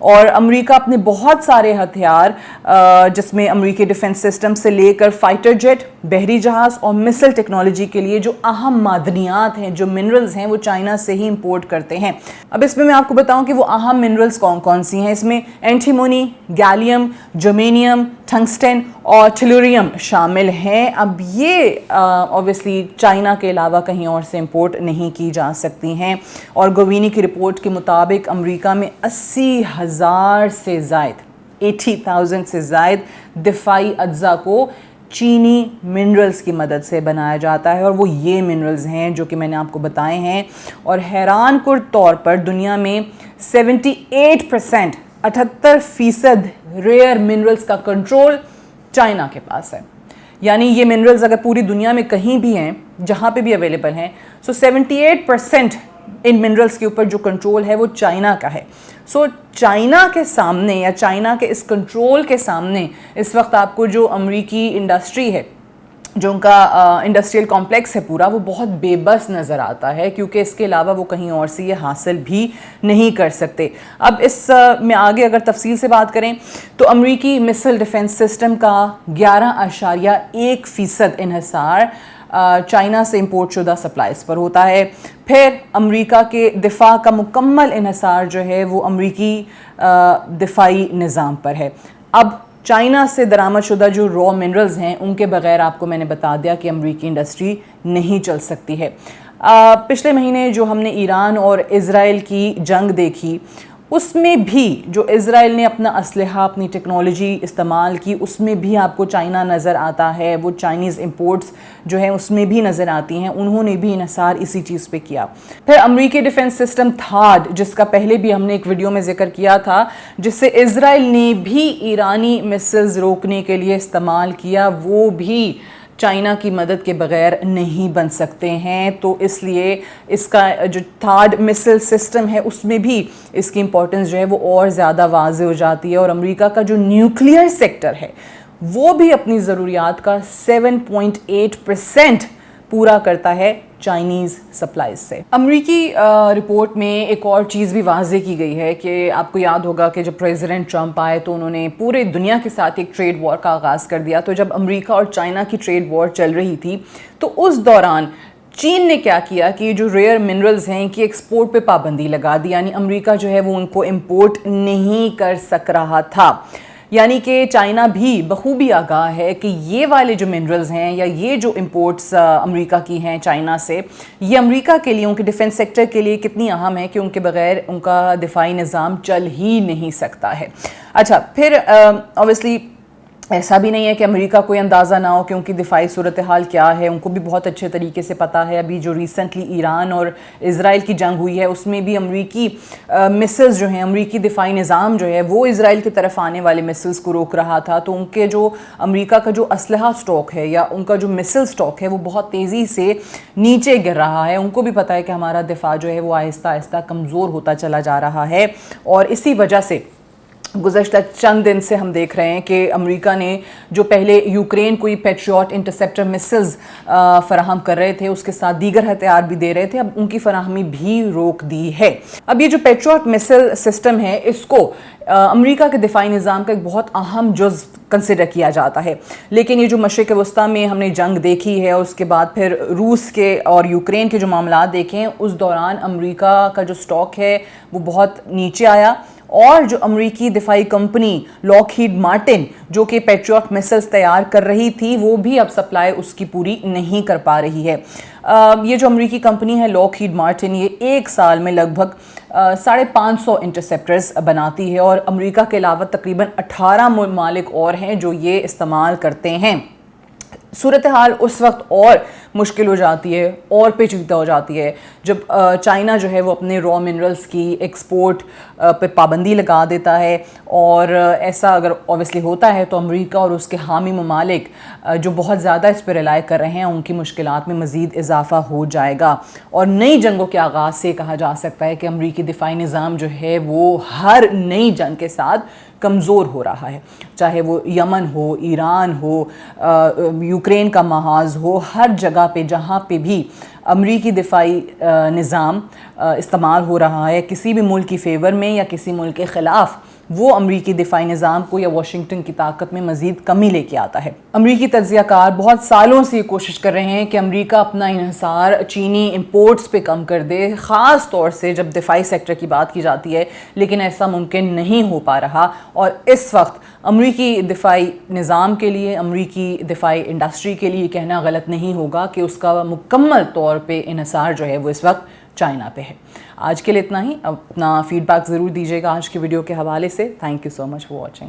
اور امریکہ اپنے بہت سارے ہتھیار جس میں امریکی ڈیفنس سسٹم سے لے کر فائٹر جیٹ، بحری جہاز اور مسل ٹیکنالوجی کے لیے جو اہم معدنیات ہیں، جو منرلز ہیں، وہ چائنا سے ہی امپورٹ کرتے ہیں۔ اب اس میں آپ کو بتاؤں کہ وہ اہم منرلز کون کون سی ہیں۔ اس میں اینٹیمونی، گیلیم، جرمینیم، ٹنگسٹن اور ٹیلوریم شامل ہیں۔ اب یہ اوبویسلی چائنا کے علاوہ کہیں اور سے امپورٹ نہیں کی جا سکتی ہیں، اور گوینی کی رپورٹ کے مطابق امریکہ میں 80,000 سے زائد 80,000 سے زائد دفاعی اجزاء کو چینی منرلز کی مدد سے بنایا جاتا ہے، اور وہ یہ منرلز ہیں جو کہ میں نے آپ کو بتائے ہیں۔ اور حیران کن طور پر دنیا میں 78% 78% ریئر منرلز کا کنٹرول چائنا کے پاس ہے۔ یعنی یہ منرلز اگر پوری دنیا میں کہیں بھی ہیں، جہاں پہ بھی اویلیبل ہیں، 78% ان منرلز کے اوپر جو کنٹرول ہے وہ چائنا کا ہے۔ چائنا کے سامنے یا چائنا کے اس کنٹرول کے سامنے اس وقت آپ کو جو امریکی انڈسٹری ہے، جو ان کا انڈسٹریل کمپلیکس ہے پورا، وہ بہت بے بس نظر آتا ہے، کیونکہ اس کے علاوہ وہ کہیں اور سے یہ حاصل بھی نہیں کر سکتے۔ اب اس میں آگے اگر تفصیل سے بات کریں تو امریکی مسل ڈیفنس سسٹم کا 11.1% انحصار چائنا سے امپورٹ شدہ سپلائز پر ہوتا ہے۔ پھر امریکہ کے دفاع کا مکمل انحصار جو ہے وہ امریکی دفاعی نظام پر ہے۔ اب چائنا سے درآمد شدہ جو را منرلز ہیں، ان کے بغیر آپ کو میں نے بتا دیا کہ امریکی انڈسٹری نہیں چل سکتی ہے۔ پچھلے مہینے جو ہم نے ایران اور اسرائیل کی جنگ دیکھی، اس میں بھی جو اسرائیل نے اپنا اسلحہ، اپنی ٹیکنالوجی استعمال کی، اس میں بھی آپ کو چائنا نظر آتا ہے، وہ چائنیز امپورٹس جو ہیں اس میں بھی نظر آتی ہیں، انہوں نے بھی انحصار اسی چیز پہ کیا۔ پھر امریکی ڈیفنس سسٹم تھاڈ، جس کا پہلے بھی ہم نے ایک ویڈیو میں ذکر کیا تھا، جس سے اسرائیل نے بھی ایرانی مسلز روکنے کے لیے استعمال کیا، وہ بھی چائنا کی مدد کے بغیر نہیں بن سکتے ہیں۔ تو اس لیے اس کا جو تھاڈ مسل سسٹم ہے، اس میں بھی اس کی امپورٹنس جو ہے وہ اور زیادہ واضح ہو جاتی ہے، اور امریکہ کا جو نیوکلیئر سیکٹر ہے وہ بھی اپنی ضروریات کا 7.8% پورا کرتا ہے چائنیز سپلائز سے۔ امریکی رپورٹ میں ایک اور چیز بھی واضح کی گئی ہے کہ آپ کو یاد ہوگا کہ جب پریزیڈنٹ ٹرمپ آئے تو انہوں نے پورے دنیا کے ساتھ ایک ٹریڈ وار کا آغاز کر دیا۔ تو جب امریکہ اور چائنا کی ٹریڈ وار چل رہی تھی تو اس دوران چین نے کیا کیا کہ جو ریئر منرلز ہیں کہ ایکسپورٹ پہ پابندی لگا دی، یعنی امریکہ جو ہے وہ ان کو امپورٹ نہیں کر سک رہا تھا۔ یعنی کہ چائنا بھی بخوبی آگاہ ہے کہ یہ والے جو منرلز ہیں یا یہ جو امپورٹس امریکہ کی ہیں چائنا سے، یہ امریکہ کے لیے، ان کے ڈیفنس سیکٹر کے لیے کتنی اہم ہے کہ ان کے بغیر ان کا دفاعی نظام چل ہی نہیں سکتا ہے۔ اچھا، پھر اوبویسلی ایسا بھی نہیں ہے کہ امریکہ کوئی اندازہ نہ ہو کہ ان کی دفاعی صورتحال کیا ہے، ان کو بھی بہت اچھے طریقے سے پتہ ہے۔ ابھی جو ریسنٹلی ایران اور اسرائیل کی جنگ ہوئی ہے، اس میں بھی امریکی مسلز جو ہیں، امریکی دفاعی نظام جو ہے وہ اسرائیل کی طرف آنے والے مسلز کو روک رہا تھا۔ تو ان کے جو امریکہ کا جو اسلحہ سٹاک ہے یا ان کا جو مسل سٹاک ہے وہ بہت تیزی سے نیچے گر رہا ہے۔ ان کو بھی پتہ ہے کہ ہمارا دفاع جو ہے وہ آہستہ آہستہ کمزور ہوتا چلا جا رہا ہے، اور اسی وجہ سے گزشتہ چند دن سے ہم دیکھ رہے ہیں کہ امریکہ نے جو پہلے یوکرین کو پیٹریوٹ انٹرسیپٹر مسلز فراہم کر رہے تھے، اس کے ساتھ دیگر ہتھیار بھی دے رہے تھے، اب ان کی فراہمی بھی روک دی ہے۔ اب یہ جو پیٹریوٹ مسل سسٹم ہے، اس کو امریکہ کے دفاعی نظام کا ایک بہت اہم جز کنسیڈر کیا جاتا ہے، لیکن یہ جو مشرق وسطیٰ میں ہم نے جنگ دیکھی ہے، اس کے بعد پھر روس کے اور یوکرین کے جو معاملات دیکھیں، اس دوران امریکہ کا جو سٹاک ہے وہ بہت نیچے آیا، اور جو امریکی دفاعی کمپنی لاک ہیڈ مارٹن جو کہ پیٹریوٹ مسلز تیار کر رہی تھی، وہ بھی اب سپلائی اس کی پوری نہیں کر پا رہی ہے۔ یہ جو امریکی کمپنی ہے لاک ہیڈ مارٹن، یہ ایک سال میں لگ بھگ 550 انٹرسیپٹرز بناتی ہے، اور امریکہ کے علاوہ تقریباً 18 ممالک اور ہیں جو یہ استعمال کرتے ہیں۔ صورتحال اس وقت اور مشکل ہو جاتی ہے اور پیچیدہ ہو جاتی ہے جب چائنا جو ہے وہ اپنے را منرلز کی ایکسپورٹ پہ پابندی لگا دیتا ہے، اور ایسا اگر اوبویسلی ہوتا ہے تو امریکہ اور اس کے حامی ممالک جو بہت زیادہ اس پہ ریلائی کر رہے ہیں، ان کی مشکلات میں مزید اضافہ ہو جائے گا، اور نئی جنگوں کے آغاز سے کہا جا سکتا ہے کہ امریکی دفاعی نظام جو ہے وہ ہر نئی جنگ کے ساتھ کمزور ہو رہا ہے، چاہے وہ یمن ہو، ایران ہو، یوکرین کا محاذ ہو، ہر جگہ پہ جہاں پہ بھی امریکی دفاعی نظام استعمال ہو رہا ہے کسی بھی ملک کی فیور میں یا کسی ملک کے خلاف، وہ امریکی دفاعی نظام کو یا واشنگٹن کی طاقت میں مزید کمی لے کے آتا ہے۔ امریکی تجزیہ کار بہت سالوں سے یہ کوشش کر رہے ہیں کہ امریکہ اپنا انحصار چینی امپورٹس پہ کم کر دے، خاص طور سے جب دفاعی سیکٹر کی بات کی جاتی ہے، لیکن ایسا ممکن نہیں ہو پا رہا، اور اس وقت امریکی دفاعی نظام کے لیے، امریکی دفاعی انڈسٹری کے لیے کہنا غلط نہیں ہوگا کہ اس کا مکمل طور پہ انحصار جو ہے وہ اس وقت چائنا پہ ہے۔ آج کے لیے اتنا ہی، اپنا فیڈ بیک ضرور دیجیے گا آج کی ویڈیو کے حوالے سے۔ Thank you so much for watching.